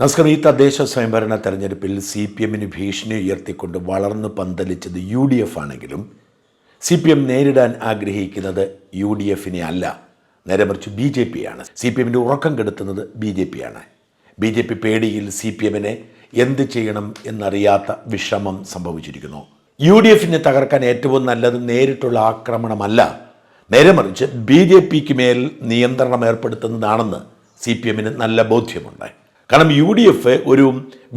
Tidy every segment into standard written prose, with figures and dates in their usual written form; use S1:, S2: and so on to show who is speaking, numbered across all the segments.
S1: നമസ്കാരം. ഈ തദ്ദേശ സ്വയംഭരണ തെരഞ്ഞെടുപ്പിൽ CPM-ന് ഭീഷണി ഉയർത്തിക്കൊണ്ട് വളർന്നു പന്തലിച്ചത് UDF ആണെങ്കിലും CPM നേരിടാൻ ആഗ്രഹിക്കുന്നത് UDF-നെ അല്ല, നേരെ മറിച്ച് BJP ആണ്. CPM-ൻ്റെ ഉറക്കം കെടുത്തുന്നത് BJP ആണ്. BJP പേടിയിൽ CPM-നെ എന്ത് ചെയ്യണം എന്നറിയാത്ത വിഷമം സംഭവിച്ചിരിക്കുന്നു. UDF-നെ തകർക്കാൻ ഏറ്റവും നല്ലത് നേരിട്ടുള്ള ആക്രമണമല്ല, നേരെ മറിച്ച് BJP-ക്ക് മേൽ നിയന്ത്രണം ഏർപ്പെടുത്തുന്നതാണെന്ന് CPM-ന് നല്ല ബോധ്യമുണ്ട്. കാരണം UDF ഒരു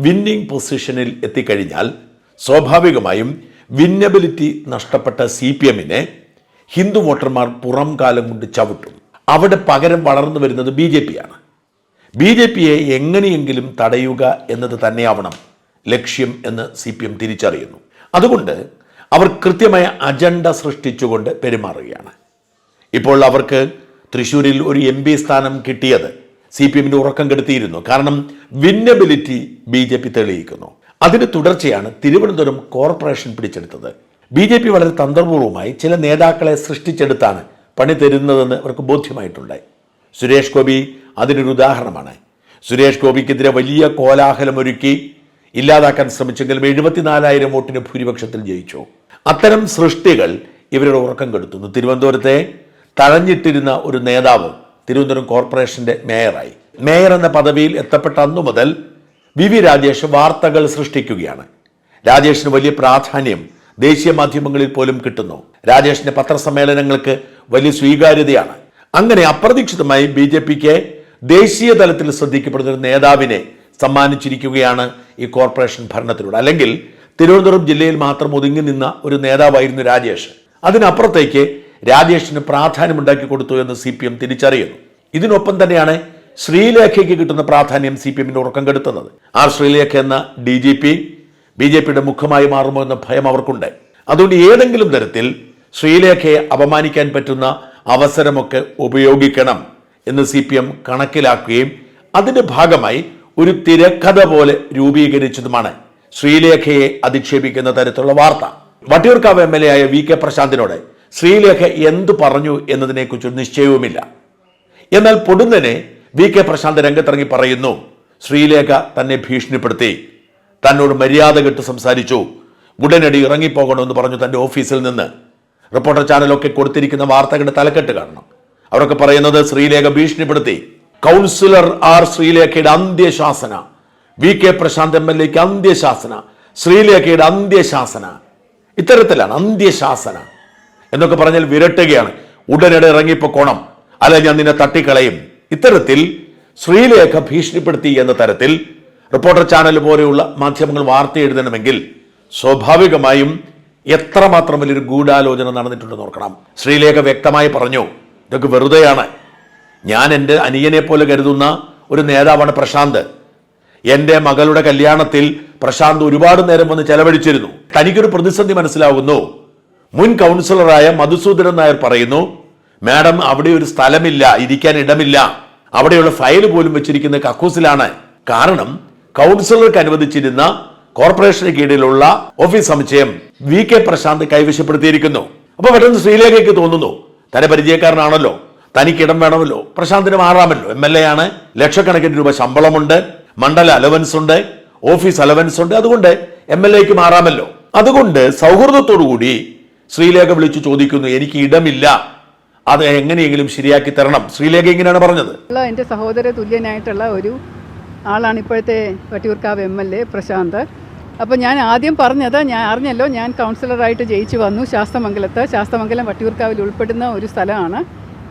S1: വിന്നിംഗ് പൊസിഷനിൽ എത്തിക്കഴിഞ്ഞാൽ സ്വാഭാവികമായും വിന്നബിലിറ്റി നഷ്ടപ്പെട്ട CPM-നെ ഹിന്ദു വോട്ടർമാർ പുറം കാലം കൊണ്ട് ചവിട്ടും. അവിടെ പകരം വളർന്നു വരുന്നത് BJP ആണ്. BJP-യെ എങ്ങനെയെങ്കിലും തടയുക എന്നത് തന്നെയാവണം ലക്ഷ്യം എന്ന് CPM തിരിച്ചറിയുന്നു. അതുകൊണ്ട് അവർ കൃത്യമായ അജണ്ട സൃഷ്ടിച്ചുകൊണ്ട് പെരുമാറുകയാണ്. ഇപ്പോൾ അവർക്ക് തൃശ്ശൂരിൽ ഒരു MP സ്ഥാനം കിട്ടിയത് CPM-ന്റെ ഉറക്കം കെടുത്തിയിരുന്നു. കാരണം വിന്നബിലിറ്റി BJP തെളിയിക്കുന്നു. അതിന് തുടർച്ചയാണ് തിരുവനന്തപുരം കോർപ്പറേഷൻ പിടിച്ചെടുത്തത്. BJP വളരെ തന്ത്രപൂർവ്വമായി ചില നേതാക്കളെ സൃഷ്ടിച്ചെടുത്താണ് പണി തരുന്നതെന്ന് അവർക്ക് ബോധ്യമായിട്ടുണ്ടായി. സുരേഷ് ഗോപി അതിനൊരു ഉദാഹരണമാണ്. സുരേഷ് ഗോപിക്കെതിരെ വലിയ കോലാഹലമൊരുക്കി ഇല്ലാതാക്കാൻ ശ്രമിച്ചെങ്കിലും 74,000 വോട്ടിന് ഭൂരിപക്ഷത്തിൽ ജയിച്ചു. അത്തരം സൃഷ്ടികൾ ഇവരുടെ ഉറക്കം കെടുത്തുന്നു. തിരുവനന്തപുരത്തെ തഴഞ്ഞിട്ടിരുന്ന ഒരു നേതാവ് തിരുവനന്തപുരം കോർപ്പറേഷൻ്റെ മേയറായി. മേയർ എന്ന പദവിയിൽ എത്തപ്പെട്ട അന്നു മുതൽ VV രാജേഷ് വാർത്തകൾ സൃഷ്ടിക്കുകയാണ്. രാജേഷിന് വലിയ പ്രാധാന്യം ദേശീയ മാധ്യമങ്ങളിൽ പോലും കിട്ടുന്നു. രാജേഷിന്റെ പത്രസമ്മേളനങ്ങൾക്ക് വലിയ സ്വീകാര്യതയാണ്. അങ്ങനെ അപ്രതീക്ഷിതമായി BJP-ക്ക് ദേശീയ തലത്തിൽ ശ്രദ്ധിക്കപ്പെടുന്ന ഒരു നേതാവിനെ സമ്മാനിച്ചിരിക്കുകയാണ് ഈ കോർപ്പറേഷൻ ഭരണത്തിലൂടെ. അല്ലെങ്കിൽ തിരുവനന്തപുരം ജില്ലയിൽ മാത്രം ഒതുങ്ങി നിന്ന ഒരു നേതാവായിരുന്നു രാജേഷ്. അതിനപ്പുറത്തേക്ക് രാജേഷിന് പ്രാധാന്യമുണ്ടാക്കി കൊടുത്തു എന്ന് CPM തിരിച്ചറിയുന്നു. ഇതിനൊപ്പം തന്നെയാണ് ശ്രീലേഖയ്ക്ക് കിട്ടുന്ന പ്രാധാന്യം CPM-ന്റെ ഉറക്കം കെടുത്തുന്നത്. ആ ശ്രീലേഖ എന്ന DGP BJP-യുടെ മുഖമായി മാറുമോ എന്ന ഭയം അവർക്കുണ്ട്. അതുകൊണ്ട് ഏതെങ്കിലും തരത്തിൽ ശ്രീലേഖയെ അപമാനിക്കാൻ പറ്റുന്ന അവസരമൊക്കെ ഉപയോഗിക്കണം എന്ന് CPM കണക്കിലാക്കുകയും അതിൻ്റെ ഭാഗമായി ഒരു തിരക്കഥ പോലെ രൂപീകരിച്ചതുമാണ് ശ്രീലേഖയെ അധിക്ഷേപിക്കുന്ന തരത്തിലുള്ള വാർത്ത. വട്ടിയൂർക്കാവ് MLA ആയ VK പ്രശാന്തിനോട് ശ്രീലേഖ എന്തു പറഞ്ഞു എന്നതിനെക്കുറിച്ച് നിശ്ചയവുമില്ല. എന്നാൽ പൊടുന്നനെ VK പ്രശാന്ത് രംഗത്തിറങ്ങി പറയുന്നു, ശ്രീലേഖ തന്നെ ഭീഷണിപ്പെടുത്തി, തന്നോട് മര്യാദ കെട്ട് സംസാരിച്ചു, ഉടനടി ഇറങ്ങിപ്പോകണമെന്ന് പറഞ്ഞു തൻ്റെ ഓഫീസിൽ നിന്ന്. റിപ്പോർട്ടർ ചാനലൊക്കെ കൊടുത്തിരിക്കുന്ന വാർത്തകളുടെ തലക്കെട്ട് കാണണം. അവരൊക്കെ പറയുന്നത് ശ്രീലേഖ ഭീഷണിപ്പെടുത്തി. കൗൺസിലർ ശ്രീലേഖയുടെ അന്ത്യശാസന, VK പ്രശാന്ത് MLA-ക്ക് അന്ത്യശാസന, ശ്രീലേഖയുടെ അന്ത്യശാസന, ഇത്തരത്തിലാണ് അന്ത്യശാസന എന്നൊക്കെ പറഞ്ഞാൽ വിരട്ടുകയാണ്. ഉടനടി ഇറങ്ങിപ്പോക്കണം, അല്ല ഞാൻ നിന്നെ തട്ടിക്കളയും. ഇത്തരത്തിൽ ശ്രീലേഖ ഭീഷണിപ്പെടുത്തി എന്ന തരത്തിൽ റിപ്പോർട്ടർ ചാനൽ പോലെയുള്ള മാധ്യമങ്ങൾ വാർത്ത എഴുതണമെങ്കിൽ സ്വാഭാവികമായും എത്രമാത്രം വലിയൊരു ഗൂഢാലോചന നടന്നിട്ടുണ്ടെന്ന് ഓർക്കണം. ശ്രീലേഖ വ്യക്തമായി പറഞ്ഞു, ഇതൊക്കെ വെറുതെയാണ്. ഞാൻ എൻ്റെ അനിയനെ പോലെ കരുതുന്ന ഒരു നേതാവാണ് പ്രശാന്ത്. എൻ്റെ മകളുടെ കല്യാണത്തിൽ പ്രശാന്ത് ഒരുപാട് നേരം വന്ന് ചെലവഴിച്ചിരുന്നു. തനിക്കൊരു പ്രതിസന്ധി മനസ്സിലാവുന്നു. മുൻ കൗൺസിലറായ മധുസൂദനൻ നായർ പറയുന്നു, മാഡം അവിടെ ഒരു സ്ഥലമില്ല, ഇരിക്കാൻ ഇടമില്ല, അവിടെയുള്ള ഫയൽ പോലും വെച്ചിരിക്കുന്ന കക്കൂസിലാണ്. കാരണം കൗൺസിലർക്ക് അനുവദിച്ചിരുന്ന കോർപ്പറേഷന് കീഴിലുള്ള ഓഫീസ് സമുച്ചയം VK പ്രശാന്ത് കൈവശപ്പെടുത്തിയിരിക്കുന്നു. അപ്പൊ പെട്ടെന്ന് ശ്രീലേഖയ്ക്ക് തോന്നുന്നു, തന്നെ പരിചയക്കാരനാണല്ലോ, തനിക്ക് ഇടം വേണമല്ലോ, പ്രശാന്തിന് മാറാമല്ലോ, MLA ആണ്, ലക്ഷക്കണക്കിന് രൂപ ശമ്പളമുണ്ട്, മണ്ഡല അലവൻസ് ഉണ്ട്, ഓഫീസ് അലവൻസ് ഉണ്ട്, അതുകൊണ്ട് MLA-ക്ക് മാറാമല്ലോ. അതുകൊണ്ട് സൗഹൃദത്തോടുകൂടി ശ്രീലേഖ വിളിച്ചു ചോദിക്കുന്നു, എനിക്ക് ഇടമില്ല, അത് എങ്ങനെയെങ്കിലും ശരിയാക്കി തരണം. ശ്രീലേഖ ഇങ്ങനെയാണ് പറഞ്ഞത്.
S2: എൻ്റെ സഹോദര തുല്യനായിട്ടുള്ള ഒരു ആളാണ് ഇപ്പോഴത്തെ വട്ടിയൂർക്കാവ് MLA പ്രശാന്ത്. അപ്പോൾ ഞാൻ ആദ്യം പറഞ്ഞത്, ഞാൻ അറിഞ്ഞല്ലോ, ഞാൻ കൗൺസിലറായിട്ട് ജയിച്ചു വന്നു ശാസ്തമംഗലം വട്ടിയൂർക്കാവിൽ ഉൾപ്പെടുന്ന ഒരു സ്ഥലമാണ്,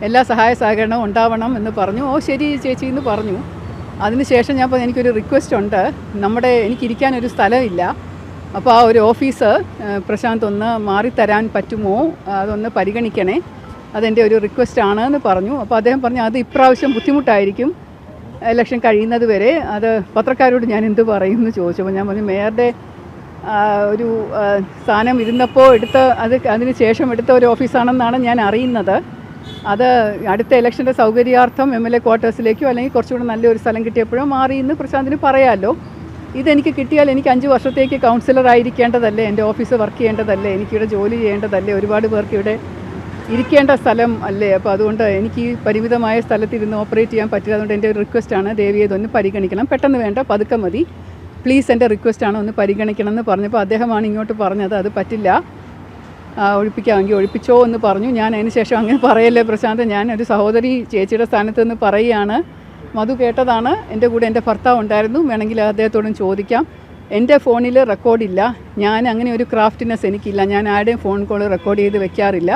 S2: എല്ലാ സഹായ സഹകരണവും ഉണ്ടാവണം എന്ന് പറഞ്ഞു. ഓ ശരി ചേച്ചി എന്ന് പറഞ്ഞു. അതിനുശേഷം ഞാൻ എനിക്കൊരു റിക്വസ്റ്റ് ഉണ്ട്, എനിക്കിരിക്കാനൊരു സ്ഥലമില്ല, അപ്പോൾ ആ ഒരു ഓഫീസ് പ്രശാന്ത് ഒന്ന് മാറിത്തരാൻ പറ്റുമോ, അതൊന്ന് പരിഗണിക്കണേ, അതെൻ്റെ ഒരു റിക്വസ്റ്റ് ആണ് എന്ന് പറഞ്ഞു. അപ്പോൾ അദ്ദേഹം പറഞ്ഞു, അത് ഇപ്രാവശ്യം ബുദ്ധിമുട്ടായിരിക്കും, ഇലക്ഷൻ കഴിയുന്നത് വരെ, അത് പത്രക്കാരോട് ഞാൻ എന്ത് പറയും എന്ന് ചോദിച്ചപ്പോൾ ഞാൻ പറഞ്ഞു, മേയറുടെ ഒരു സ്ഥാനം ഇരുന്നപ്പോൾ അതിന് ശേഷം എടുത്ത ഒരു ഓഫീസാണെന്നാണ് ഞാൻ അറിയുന്നത്. അത് അടുത്ത ഇലക്ഷൻ്റെ സൗകര്യാർത്ഥം MLA ക്വാർട്ടേഴ്സിലേക്കോ അല്ലെങ്കിൽ കുറച്ചുകൂടെ നല്ലൊരു സ്ഥലം കിട്ടിയപ്പോഴോ മാറി എന്ന് പ്രശാന്തിന് പറയാമല്ലോ. ഇതെനിക്ക് കിട്ടിയാൽ എനിക്ക് 5 വർഷത്തേക്ക് കൗൺസിലർ ആയിരിക്കേണ്ടതല്ലേ, എൻ്റെ ഓഫീസ് വർക്ക് ചെയ്യേണ്ടതല്ലേ, എനിക്കിവിടെ ജോലി ചെയ്യേണ്ടതല്ലേ, ഒരുപാട് പേർക്ക് ഇവിടെ ഇരിക്കേണ്ട സ്ഥലം അല്ലേ. അപ്പോൾ അതുകൊണ്ട് എനിക്ക് ഈ പരിമിതമായ സ്ഥലത്തിരുന്ന് ഓപ്പറേറ്റ് ചെയ്യാൻ പറ്റില്ല. അതുകൊണ്ട് എൻ്റെ ഒരു റിക്വസ്റ്റാണ്, ദയവ് ചെയ്തൊന്ന് പരിഗണിക്കണം. പെട്ടെന്ന് വേണ്ട, പതുക്കെ മതി പ്ലീസ്, എൻ്റെ റിക്വസ്റ്റാണ്, ഒന്ന് പരിഗണിക്കണം എന്ന് പറഞ്ഞപ്പോൾ അദ്ദേഹമാണ് ഇങ്ങോട്ട് പറഞ്ഞത് അത് പറ്റില്ല, ഒഴിപ്പിക്കാമെങ്കിൽ ഒഴിപ്പിച്ചോ എന്ന് പറഞ്ഞു. ഞാൻ അതിന് ശേഷം അങ്ങനെ പറയല്ലേ പ്രശാന്ത്, ഞാൻ ഒരു സഹോദരി ചേച്ചിയുടെ സ്ഥാനത്ത് നിന്ന് പറയുകയാണ്. മധു കേട്ടതാണ്, എൻ്റെ കൂടെ എൻ്റെ ഭർത്താവ് ഉണ്ടായിരുന്നു, വേണമെങ്കിൽ അദ്ദേഹത്തോടും ചോദിക്കാം. എൻ്റെ ഫോണിൽ റെക്കോർഡില്ല, ഞാൻ അങ്ങനെ ഒരു ക്രാഫ്റ്റിനെസ് എനിക്കില്ല, ഞാൻ ആരുടെയും ഫോൺ കോൾ റെക്കോർഡ് ചെയ്ത് വെക്കാറില്ല.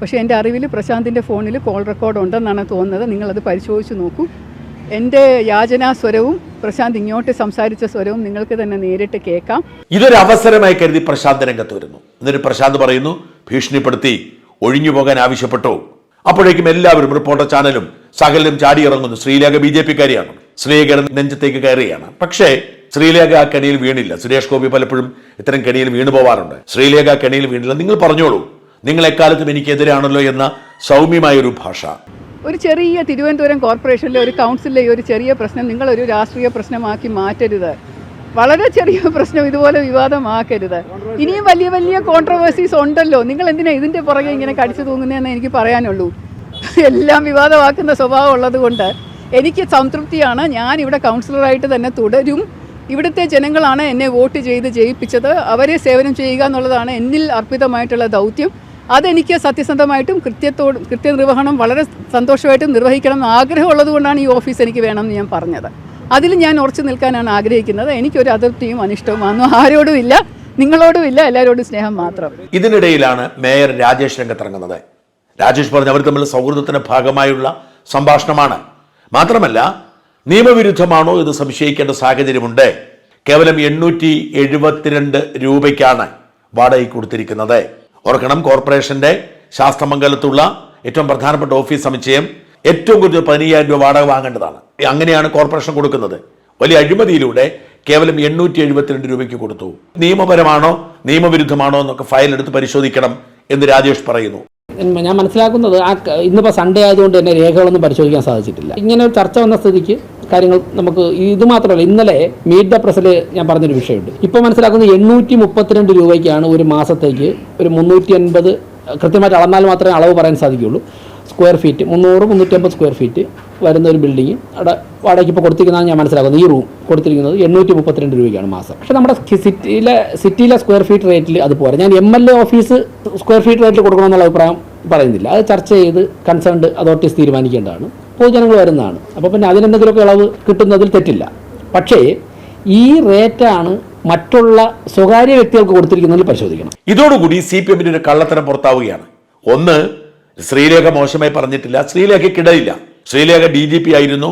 S2: പക്ഷേ എൻ്റെ അറിവിൽ പ്രശാന്തിൻ്റെ ഫോണിൽ കോൾ റെക്കോർഡ് ഉണ്ടെന്നാണ് തോന്നുന്നത്. നിങ്ങളത് പരിശോധിച്ച് നോക്കൂ. എൻ്റെ യാചനാ സ്വരവും പ്രശാന്ത് ഇങ്ങോട്ട് സംസാരിച്ച സ്വരവും നിങ്ങൾക്ക് തന്നെ നേരിട്ട് കേൾക്കാം.
S1: ഇതൊരു അവസരമായി കരുതി പ്രശാന്ത് രംഗത്ത് വരുന്നു. എന്നിട്ട് പ്രശാന്ത് പറയുന്നു, ഭീഷണിപ്പെടുത്തി ഒഴിഞ്ഞു പോകാൻ ആവശ്യപ്പെട്ടു. അപ്പോഴേക്കും എല്ലാവരും, റിപ്പോർട്ടർ ചാനലും സകലരും ചാടിയിറങ്ങുന്നു. ശ്രീലേഖ BJP കാരിയാണ്, ശ്രീലേഖയുടെ നെഞ്ചത്തേക്ക് കയറുകയാണ്. പക്ഷേ ശ്രീലേഖ ആ കെണിയിൽ വീണില്ല. സുരേഷ് ഗോപി പലപ്പോഴും ഇത്തരം കെണിയിൽ വീണു പോവാറുണ്ട്. ശ്രീലേഖ കെണിയിൽ വീണില്ല. നിങ്ങൾ പറഞ്ഞോളൂ, നിങ്ങൾ എക്കാലത്തും എനിക്കെതിരാണല്ലോ എന്ന സൗമ്യമായൊരു ഭാഷ.
S2: ഒരു ചെറിയ തിരുവനന്തപുരം കോർപ്പറേഷനിലെ ഒരു കൗൺസിലിലെ ഒരു ചെറിയ പ്രശ്നം നിങ്ങളൊരു രാഷ്ട്രീയ പ്രശ്നമാക്കി മാറ്റരുത്. വളരെ ചെറിയ പ്രശ്നം ഇതുപോലെ വിവാദമാക്കരുത്. ഇനിയും വലിയ വലിയ കോൺട്രവേഴ്സീസ് ഉണ്ടല്ലോ, നിങ്ങൾ എന്തിനാ ഇതിൻ്റെ പുറകെ ഇങ്ങനെ കടിച്ചു തൂങ്ങുന്നതെന്ന് എനിക്ക് പറയാനുള്ളൂ. എല്ലാം വിവാദമാക്കുന്ന സ്വഭാവം ഉള്ളത് കൊണ്ട് എനിക്ക് സംതൃപ്തിയാണ്. ഞാൻ ഇവിടെ കൗൺസിലറായിട്ട് തന്നെ തുടരും. ഇവിടുത്തെ ജനങ്ങളാണ് എന്നെ വോട്ട് ചെയ്ത് ജയിപ്പിച്ചത്. അവരെ സേവനം ചെയ്യുക എന്നുള്ളതാണ് എന്നിൽ അർപ്പിതമായിട്ടുള്ള ദൗത്യം. അതെനിക്ക് സത്യസന്ധമായിട്ടും കൃത്യനിർവഹണം വളരെ സന്തോഷമായിട്ടും നിർവഹിക്കണം ആഗ്രഹമുള്ളത് കൊണ്ടാണ് ഈ ഓഫീസ് എനിക്ക് വേണമെന്ന് ഞാൻ പറഞ്ഞത്. അതിൽ ഞാൻ ഉറച്ചു നിൽക്കാനാണ് ആഗ്രഹിക്കുന്നത്. എനിക്കൊരു അതൃപ്തിയും അനിഷ്ടവും ഒന്നും ആരോടും ഇല്ല, നിങ്ങളോടും ഇല്ല, എല്ലാവരോടും സ്നേഹം മാത്രം.
S1: ഇതിനിടയിലാണ് മേയർ രാജേഷ് രംഗത്തിറങ്ങുന്നത്. രാജേഷ് പറഞ്ഞു, അവർ തമ്മിൽ സൗഹൃദത്തിന്റെ ഭാഗമായുള്ള സംഭാഷണമാണ്. മാത്രമല്ല, നിയമവിരുദ്ധമാണോ ഇത് സംശയിക്കേണ്ട സാഹചര്യമുണ്ട്. കേവലം 872 രൂപയ്ക്കാണ് വാടകയ്ക്ക് കൊടുത്തിരിക്കുന്നത്. ഓർക്കണം, കോർപ്പറേഷന്റെ ശാസ്തമംഗലത്തുള്ള ഏറ്റവും പ്രധാനപ്പെട്ട ഓഫീസ് സമുച്ചയം ഏറ്റവും കുറഞ്ഞ 15,000 രൂപ വാടക വാങ്ങേണ്ടതാണ്. അങ്ങനെയാണ് കോർപ്പറേഷൻ കൊടുക്കുന്നത്. വലിയ അഴിമതിയിലൂടെ കേവലം 872 രൂപയ്ക്ക് കൊടുത്തു. നിയമപരമാണോ നിയമവിരുദ്ധമാണോ എന്നൊക്കെ ഫയൽ എടുത്ത് പരിശോധിക്കണം എന്ന് രാജേഷ് പറയുന്നു.
S3: ഞാൻ മനസ്സിലാക്കുന്നത് ഇന്നിപ്പോൾ സൺഡേ ആയതുകൊണ്ട് തന്നെ രേഖകളൊന്നും പരിശോധിക്കാൻ സാധിച്ചിട്ടില്ല. ഇങ്ങനെ ഒരു ചർച്ച വന്ന സ്ഥിതിക്ക് കാര്യങ്ങൾ നമുക്ക് ഇത് മാത്രമല്ല, ഇന്നലെ മീറ്റ് ദ പ്രസിൽ ഞാൻ പറഞ്ഞൊരു വിഷയമുണ്ട്. ഇപ്പോൾ മനസ്സിലാക്കുന്നത് 832 രൂപയ്ക്കാണ് ഒരു മാസത്തേക്ക് ഒരു 350, കൃത്യമായിട്ട് അളന്നാൽ മാത്രമേ അളവ് പറയാൻ സാധിക്കുകയുള്ളൂ, സ്ക്വയർ ഫീറ്റ് 300-350 സ്ക്വയർ ഫീറ്റ് വരുന്ന ഒരു ബിൽഡിങ് അവിടെ വാടകയ്ക്ക് ഇപ്പോൾ കൊടുത്തിരിക്കുന്നതാണ് ഞാൻ മനസ്സിലാക്കുന്നത്. ഈ റൂം കൊടുത്തിരിക്കുന്നത് 832 രൂപയ്ക്കാണ് മാസം. പക്ഷേ നമ്മുടെ സിറ്റിയിലെ സ്ക്വയർ ഫീറ്റ് റേറ്റിൽ അത് പോരാ. ഞാൻ MLA ഓഫീസ് സ്ക്വയർ ഫീറ്റ് റേറ്റിൽ കൊടുക്കണമെന്നുള്ള അഭിപ്രായം പറയുന്നില്ല. അത് ചർച്ച ചെയ്ത് കൺസേൺഡ് അതോറിറ്റീസ് തീരുമാനിക്കേണ്ടതാണ്. പൊതുജനങ്ങൾ വരുന്നതാണ്. അപ്പോൾ പിന്നെ അതിനെന്തെങ്കിലുമൊക്കെ ഇളവ് കിട്ടുന്നതിൽ തെറ്റില്ല. പക്ഷേ ഈ റേറ്റാണ് മറ്റുള്ള സ്വകാര്യ വ്യക്തികൾക്ക് കൊടുത്തിരിക്കുന്നതിൽ പരിശോധിക്കണം.
S1: ഇതോടുകൂടി CPM-ന്റെ ഒരു കള്ളത്തരം പുറത്താവുകയാണ്. ഒന്ന്, ശ്രീലേഖ മോശമായി പറഞ്ഞിട്ടില്ല, ശ്രീലേഖയ്ക്കിടയില്ല. ശ്രീലേഖ DGP ആയിരുന്നു,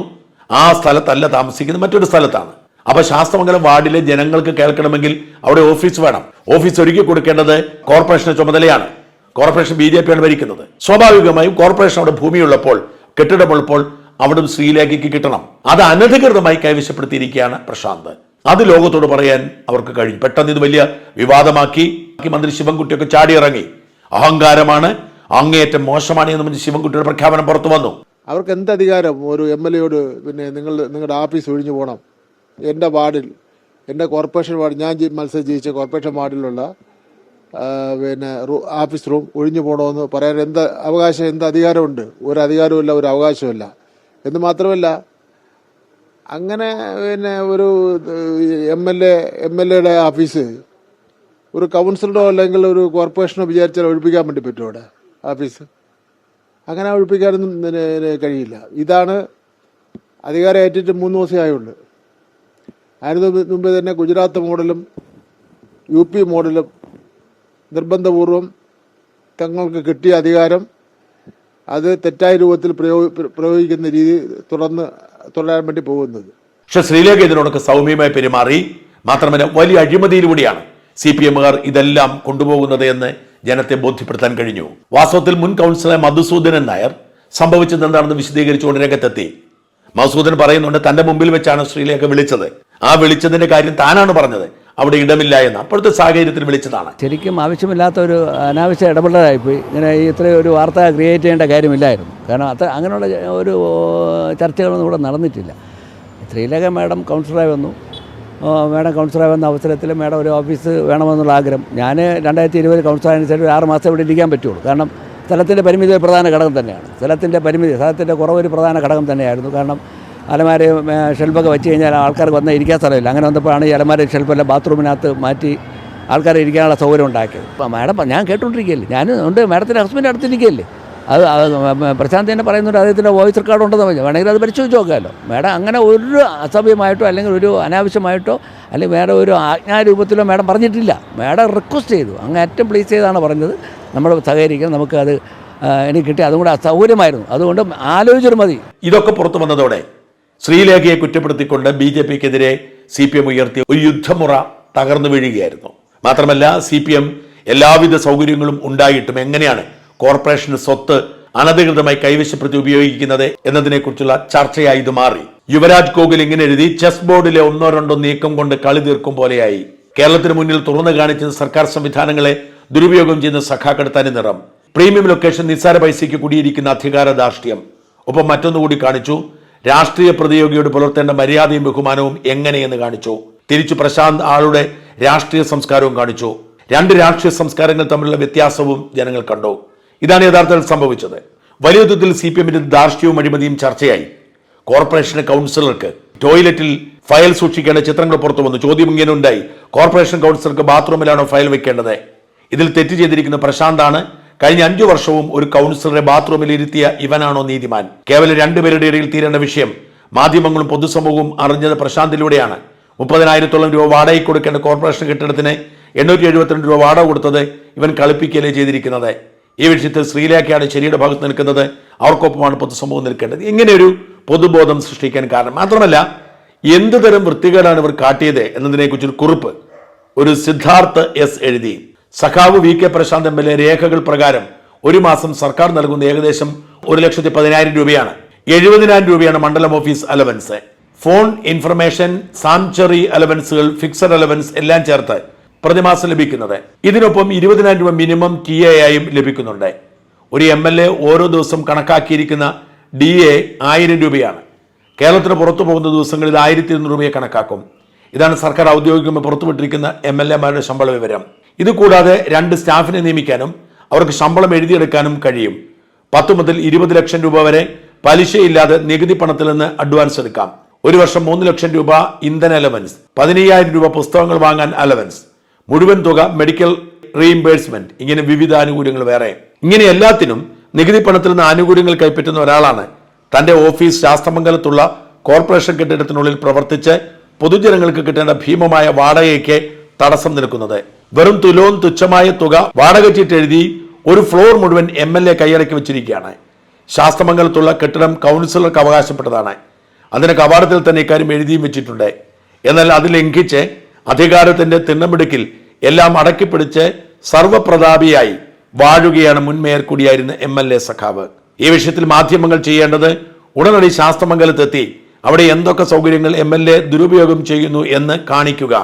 S1: ആ സ്ഥലത്തല്ല താമസിക്കുന്നത്, മറ്റൊരു സ്ഥലത്താണ്. അപ്പൊ ശാസ്തമംഗലം വാർഡിലെ ജനങ്ങൾക്ക് കേൾക്കണമെങ്കിൽ അവിടെ ഓഫീസ് വേണം. ഓഫീസ് ഒരുക്കി കൊടുക്കേണ്ടത് കോർപ്പറേഷന്റെ ചുമതലയാണ്. കോർപ്പറേഷൻ BJP ആണ് ഭരിക്കുന്നത്. സ്വാഭാവികമായും കോർപ്പറേഷൻ അവിടെ ഭൂമിയുള്ളപ്പോൾ, കെട്ടിടമുള്ളപ്പോൾ അവിടെ ശ്രീലേഖയ്ക്ക് കിട്ടണം. അത് അനധികൃതമായി കൈവശപ്പെടുത്തിയിരിക്കുകയാണ് പ്രശാന്ത്. അത് ലോകത്തോട് പറയാൻ അവർക്ക് കഴിയും. പെട്ടെന്ന് ഇത് വലിയ വിവാദമാക്കി മന്ത്രി ശിവൻകുട്ടിയൊക്കെ ചാടിയിറങ്ങി. അഹങ്കാരമാണ്, അങ്ങേയറ്റം മോശമാണ് എന്ന് പറഞ്ഞ് ശിവൻകുട്ടിയുടെ പ്രഖ്യാപനം പുറത്തു വന്നു.
S4: അവർക്ക് എന്ത് അധികാരം ഒരു MLA-യോട് പിന്നെ നിങ്ങളുടെ ഓഫീസ് ഒഴിഞ്ഞു പോകണം, എൻ്റെ വാർഡിൽ, എൻ്റെ കോർപ്പറേഷൻ വാർഡ്, ഞാൻ മത്സരിച്ച് ജയിച്ച കോർപ്പറേഷൻ വാർഡിലുള്ള പിന്നെ ഓഫീസ് റൂം ഒഴിഞ്ഞു പോകണമെന്ന് പറയാൻ എന്ത് അവകാശം, എന്ത് അധികാരമുണ്ട്? ഒരു അധികാരവുമില്ല, ഒരു അവകാശമില്ല. എന്ന് മാത്രമല്ല, അങ്ങനെ പിന്നെ ഒരു MLA-യുടെ ഓഫീസ് ഒരു കൗൺസിലറോ അല്ലെങ്കിൽ ഒരു കോർപ്പറേഷനോ വിചാരിച്ചാൽ ഒഴിപ്പിക്കാൻ വേണ്ടി പറ്റുമോ അവിടെ ഓഫീസ്? അങ്ങനെ ഒഴിപ്പിക്കാനൊന്നും കഴിയില്ല. ഇതാണ് അധികാരം ഏറ്റിട്ട് 3 ദിവസമേ ആയുള്ളൂ. അതിന് മുമ്പേ തന്നെ ഗുജറാത്ത് മോഡലും UP മോഡലും നിർബന്ധപൂർവം തങ്ങൾക്ക് കിട്ടിയ അധികാരം അത് തെറ്റായ രൂപത്തിൽ പ്രയോഗിക്കുന്ന രീതി തുടരാൻ വേണ്ടി പോകുന്നത്.
S1: പക്ഷെ ശ്രീലേഖ ഇതിനോടൊക്കെ സൗമ്യമായി പെരുമാറി. മാത്രമല്ല, വലിയ അഴിമതിയിലൂടെയാണ് CPM-കാർ ഇതെല്ലാം കൊണ്ടുപോകുന്നത് എന്ന് ജനത്തെ ബോധ്യപ്പെടുത്താൻ കഴിഞ്ഞു. വാസ്തവത്തിൽ മുൻ കൗൺസിലർ മധുസൂദനൻ നായർ സംഭവിച്ചത് എന്താണെന്ന് വിശദീകരിച്ചുകൊണ്ട് രംഗത്തെത്തി. മധുസൂദൻ പറയുന്നുണ്ട്, തന്റെ മുമ്പിൽ വെച്ചാണ് ശ്രീലേഖ വിളിച്ചത്. ആ വിളിച്ചതിന്റെ കാര്യം താനാണ് പറഞ്ഞത്, അവിടെ ഇടമില്ല എന്ന്. അപ്പോഴത്തെ സാഹചര്യത്തിൽ വിളിച്ചതാണ്.
S5: ശരിക്കും ആവശ്യമില്ലാത്ത ഒരു അനാവശ്യ ഇടപെടലായിപ്പോയി. ഇങ്ങനെ ഇത്രയും ഒരു വാർത്ത ക്രിയേറ്റ് ചെയ്യേണ്ട കാര്യമില്ലായിരുന്നു. കാരണം അങ്ങനെയുള്ള ഒരു ചർച്ചകളൊന്നും ഇവിടെ നടന്നിട്ടില്ല. ശ്രീലേഖ മാഡം കൗൺസിലറായി വന്നു. മാഡം കൗൺസിലറായി വന്ന അവസരത്തിൽ മാഡം ഒരു ഓഫീസ് വേണമെന്നുള്ള ആഗ്രഹം. ഞാൻ 2020 കൗൺസിലർ അനുസരിച്ച് 6 മാസം ഇവിടെ ഇരിക്കാൻ പറ്റുള്ളൂ. കാരണം സ്ഥലത്തിൻ്റെ പരിമിതി ഒരു പ്രധാന ഘടകം തന്നെയാണ്. സ്ഥലത്തിൻ്റെ കുറവ് ഒരു പ്രധാന ഘടകം തന്നെയായിരുന്നു. കാരണം അലമാര ഷെൽഫൊക്കെ വെച്ച് കഴിഞ്ഞാൽ ആൾക്കാർക്ക് വന്നാൽ ഇരിക്കാൻ സ്ഥലമില്ല. അങ്ങനെ വന്നപ്പോഴാണ് ഈ അലമാര ഷെൽഫെല്ലാം ബാത്റൂമിനകത്ത് മാറ്റി ആൾക്കാരെ ഇരിക്കാനുള്ള സൗകര്യം ഉണ്ടാക്കിയത്. അപ്പോൾ മാഡം ഞാൻ കേട്ടുകൊണ്ടിരിക്കുകയല്ലേ, ഞാൻ ഉണ്ട്, മാഡത്തിൻ്റെ ഹസ്ബൻഡ് അടുത്തിരിക്കുകയല്ലേ. അത് പ്രശാന്ത് തന്നെ പറയുന്നുണ്ട് അദ്ദേഹത്തിൻ്റെ വോയിസ് റെക്കോർഡ് ഉണ്ടെന്ന് പറഞ്ഞു, വേണമെങ്കിൽ അത് പരിശോധിച്ച് നോക്കാമല്ലോ. മാഡം അങ്ങനെ ഒരു അസഭ്യമായിട്ടോ അല്ലെങ്കിൽ ഒരു അനാവശ്യമായിട്ടോ അല്ലെങ്കിൽ വേറെ ഒരു ആജ്ഞാരൂപത്തിലോ മാഡം പറഞ്ഞിട്ടില്ല. മാഡം റിക്വസ്റ്റ് ചെയ്തു, അങ്ങ് ഏറ്റവും പ്ലീസ് ചെയ്താണ് പറഞ്ഞത്, നമ്മൾ സഹകരിക്കണം, നമുക്കത് എനിക്ക് കിട്ടി, അതും കൂടെ അസൗകര്യമായിരുന്നു, അതുകൊണ്ട് ആലോചിച്ചിട്ട് മതി.
S1: ഇതൊക്കെ പുറത്തു വന്നതോടെ ശ്രീലേഖയെ കുറ്റപ്പെടുത്തിക്കൊണ്ട് BJPക്കെതിരെ CPM ഉയർത്തിയ ഒരു യുദ്ധമുറ തകർന്നു വീഴുകയായിരുന്നു. മാത്രമല്ല CPM എല്ലാവിധ സൗകര്യങ്ങളും ഉണ്ടായിട്ടും എങ്ങനെയാണ് കോർപ്പറേഷന് സ്വത്ത് അനധികൃതമായി കൈവശപ്പെടുത്തി ഉപയോഗിക്കുന്നത് എന്നതിനെക്കുറിച്ചുള്ള ചർച്ചയായി ഇത് മാറി. യുവരാജ് കോഹ്ലി ഇങ്ങനെ എഴുതി, ചെസ് ബോർഡിലെ 1-2 നീക്കം കൊണ്ട് കളി തീർക്കും പോലെയായി. കേരളത്തിന് മുന്നിൽ തുറന്നു കാണിച്ച സർക്കാർ സംവിധാനങ്ങളെ ദുരുപയോഗം ചെയ്യുന്ന സഖാക്കളുടെ തനി നിറം. പ്രീമിയം ലൊക്കേഷൻ നിസ്സാര പൈസയ്ക്ക് കുടിയിരിക്കുന്ന അധികാര ധാർഷ്ട്യം. ഒപ്പം മറ്റൊന്നുകൂടി കാണിച്ചു, രാഷ്ട്രീയ പ്രതിയോഗിയോട് പുലർത്തേണ്ട മര്യാദയും ബഹുമാനവും എങ്ങനെയെന്ന് കാണിച്ചു. തിരിച്ചു പ്രശാന്ത് ആളുടെ രാഷ്ട്രീയ സംസ്കാരവും കാണിച്ചു. രണ്ട് രാഷ്ട്രീയ സംസ്കാരങ്ങൾ തമ്മിലുള്ള വ്യത്യാസവും ജനങ്ങൾ കണ്ടു. ഇതാണ് യഥാർത്ഥത്തിൽ സംഭവിച്ചത്. വലിയ വിധത്തിൽ CPMന്റെ ധാർഷ്ട്യവും അഴിമതിയും ചർച്ചയായി. കോർപ്പറേഷൻ കൗൺസിലർക്ക് ടോയ്ലറ്റിൽ ഫയൽ സൂക്ഷിക്കേണ്ട ചിത്രങ്ങൾ പുറത്തു വന്നു. ചോദ്യം ഇങ്ങനെ ഉണ്ടായി, കോർപ്പറേഷൻ കൗൺസിലർക്ക് ബാത്റൂമിലാണോ ഫയൽ വെക്കേണ്ടത്? ഇതിൽ തെറ്റ് ചെയ്തിരിക്കുന്ന പ്രശാന്താണ്. കഴിഞ്ഞ 5 വർഷവും ഒരു കൗൺസിലറെ ബാത്റൂമിൽ ഇരുത്തിയ ഇവനാണോ നീതിമാൻ? കേവലം 2 പേരുടെ ഇടയിൽ തീരേണ്ട വിഷയം മാധ്യമങ്ങളും പൊതുസമൂഹവും അറിഞ്ഞത് പ്രശാന്തിലൂടെയാണ്. 30,000-ഓളം രൂപ വാടകയ്ക്ക് കൊടുക്കേണ്ട കോർപ്പറേഷൻ കെട്ടിടത്തിന് 872 രൂപ വാടക കൊടുത്തത് ഇവൻ കളിപ്പിക്കുകയല്ലേ ചെയ്തിരിക്കുന്നത്. ഈ വിഷയത്തിൽ ശ്രീലേഖയാണ് ശരിയുടെ ഭാഗത്ത് നിൽക്കുന്നത്, അവർക്കൊപ്പമാണ് പൊതുസമൂഹം നിൽക്കേണ്ടത്. ഇങ്ങനെയൊരു പൊതുബോധം സൃഷ്ടിക്കാൻ കാരണം. മാത്രമല്ല, എന്ത് തരം വൃത്തികേടാണ് ഇവർ കാട്ടിയത് എന്നതിനെക്കുറിച്ചൊരു കുറിപ്പ് ഒരു സിദ്ധാർത്ഥ് S എഴുതി. സഖാവ് VK പ്രശാന്ത് MLA രേഖകൾ പ്രകാരം ഒരു മാസം സർക്കാർ നൽകുന്ന ഏകദേശം 1,10,000 രൂപയാണ്. 70,000 രൂപയാണ് മണ്ഡലം office allowance, phone information, sumptuary അലവൻസുകൾ, ഫിക്സഡ് അലവൻസ് എല്ലാം ചേർത്ത് പ്രതിമാസം ലഭിക്കുന്നത്. ഇതിനൊപ്പം 20,000 രൂപ മിനിമം TA ആയും ലഭിക്കുന്നുണ്ട്. ഒരു MLA ഓരോ ദിവസം കണക്കാക്കിയിരിക്കുന്ന DA 1000 രൂപയാണ്. കേരളത്തിന് പുറത്തു പോകുന്ന ദിവസങ്ങളിൽ 1,200 രൂപയെ കണക്കാക്കും. ഇതാണ് സർക്കാർ ഔദ്യോഗികമായി പുറത്തുവിട്ടിരിക്കുന്ന MLA-മാരുടെ ശമ്പള വിവരം. ഇത് കൂടാതെ 2 സ്റ്റാഫിനെ നിയമിക്കാനും അവർക്ക് ശമ്പളം എഴുതിയെടുക്കാനും കഴിയും. 10 മുതൽ 20 ലക്ഷം രൂപ വരെ പലിശയില്ലാതെ നികുതി പണത്തിൽ നിന്ന് അഡ്വാൻസ് എടുക്കാം. ഒരു വർഷം 3 ലക്ഷം രൂപ ഇന്ധന അലവൻസ്, 15,000 രൂപ പുസ്തകങ്ങൾ വാങ്ങാൻ അലവൻസ്, മുഴുവൻ തുക മെഡിക്കൽ റീഇംബേഴ്സ്മെന്റ്, ഇങ്ങനെ വിവിധ ആനുകൂല്യങ്ങൾ വേറെ. ഇങ്ങനെ എല്ലാത്തിനും നികുതി പണത്തിൽ നിന്ന് ആനുകൂല്യങ്ങൾ കൈപ്പറ്റുന്ന ഒരാളാണ് തന്റെ ഓഫീസ് ശാസ്തമംഗലത്തുള്ള കോർപ്പറേഷൻ കെട്ടിടത്തിനുള്ളിൽ പ്രവർത്തിച്ച് പൊതുജനങ്ങൾക്ക് കിട്ടേണ്ട ഭീമമായ വാടകയ്ക്ക് തടസ്സം നിൽക്കുന്നത്. വെറും തുച്ഛമായ തുക വാടക ചീട്ട് എഴുതി ഒരു ഫ്ലോർ മുഴുവൻ MLA കൈയടക്കി വെച്ചിരിക്കുകയാണ്. ശാസ്തമംഗലത്തുള്ള കെട്ടിടം കൗൺസിലർക്ക് അവകാശപ്പെട്ടതാണ്. അതിന് കവാടത്തിൽ തന്നെ ഇക്കാര്യം എഴുതിയും വെച്ചിട്ടുണ്ട്. എന്നാൽ അത് ലംഘിച്ച് അധികാരത്തിന്റെ തിണ്ണമിടുക്കിൽ എല്ലാം അടക്കിപ്പിടിച്ച് സർവപ്രതാപിയായി വാഴുകയാണ് മുൻ മേയർ കൂടിയായിരുന്ന MLA സഖാവ്. ഈ വിഷയത്തിൽ മാധ്യമങ്ങൾ ചെയ്യേണ്ടത് ഉടനടി ശാസ്തമംഗലത്തെത്തി അവിടെ എന്തൊക്കെ സൗകര്യങ്ങൾ MLA ദുരുപയോഗം ചെയ്യുന്നു എന്ന് കാണിക്കുക.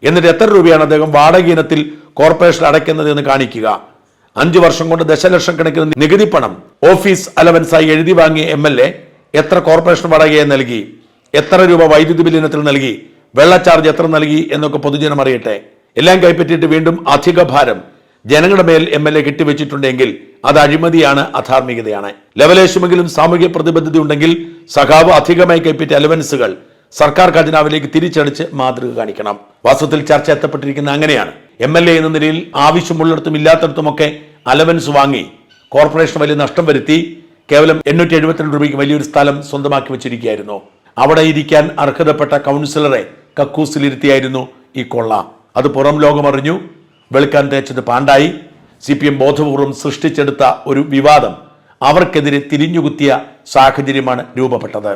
S1: എന്നിട്ട് എത്ര രൂപയാണ് അദ്ദേഹം വാടക ഇനത്തിൽ കോർപ്പറേഷൻ അടയ്ക്കുന്നത് എന്ന് കാണിക്കുക. 5 വർഷം കൊണ്ട് ദശലക്ഷക്കണക്കിന് നികുതി പണം ഓഫീസ് അലവൻസായി എഴുതി വാങ്ങിയ MLA എത്ര കോർപ്പറേഷൻ വാടകയെ നൽകി, എത്ര രൂപ വൈദ്യുതി ബിൽ ഇനത്തിൽ നൽകി, വെള്ള ചാർജ് എത്ര നൽകി എന്നൊക്കെ പൊതുജനം അറിയട്ടെ. എല്ലാം കൈപ്പറ്റിയിട്ട് വീണ്ടും അധിക ഭാരം ജനങ്ങളുടെ മേൽ MLA കെട്ടിവെച്ചിട്ടുണ്ടെങ്കിൽ അത് അഴിമതിയാണ്, അധാർമികതയാണ്. ലെവലേശമെങ്കിലും സാമൂഹ്യ പ്രതിബദ്ധത ഉണ്ടെങ്കിൽ സഖാവ് അധികമായി കൈപ്പറ്റിയ അലവൻസുകൾ സർക്കാർ ഖജനാവിലേക്ക് തിരിച്ചടിച്ച് മാതൃക കാണിക്കണം. വാസ്തവത്തിൽ ചർച്ച എത്തപ്പെട്ടിരിക്കുന്ന അങ്ങനെയാണ്. MLA എന്ന നിലയിൽ ആവശ്യമുള്ളിടത്തും ഇല്ലാത്തടത്തുമൊക്കെ അലവൻസ് വാങ്ങി കോർപ്പറേഷൻ വലിയ നഷ്ടം വരുത്തി കേവലം 872 രൂപയ്ക്ക് വലിയൊരു സ്ഥലം സ്വന്തമാക്കി വെച്ചിരിക്കുകയായിരുന്നു. അവിടെ ഇരിക്കാൻ അർഹതപ്പെട്ട കൗൺസിലറെ കക്കൂസിലിരുത്തിയായിരുന്നു ഈ കൊള്ള. അത് പുറം ലോകമറിഞ്ഞു. വെളുക്കാൻ തേച്ചത് പാണ്ടായി. CPM ബോധപൂർവം സൃഷ്ടിച്ചെടുത്ത ഒരു വിവാദം അവർക്കെതിരെ തിരിഞ്ഞുകുത്തിയ സാഹചര്യമാണ് രൂപപ്പെട്ടത്.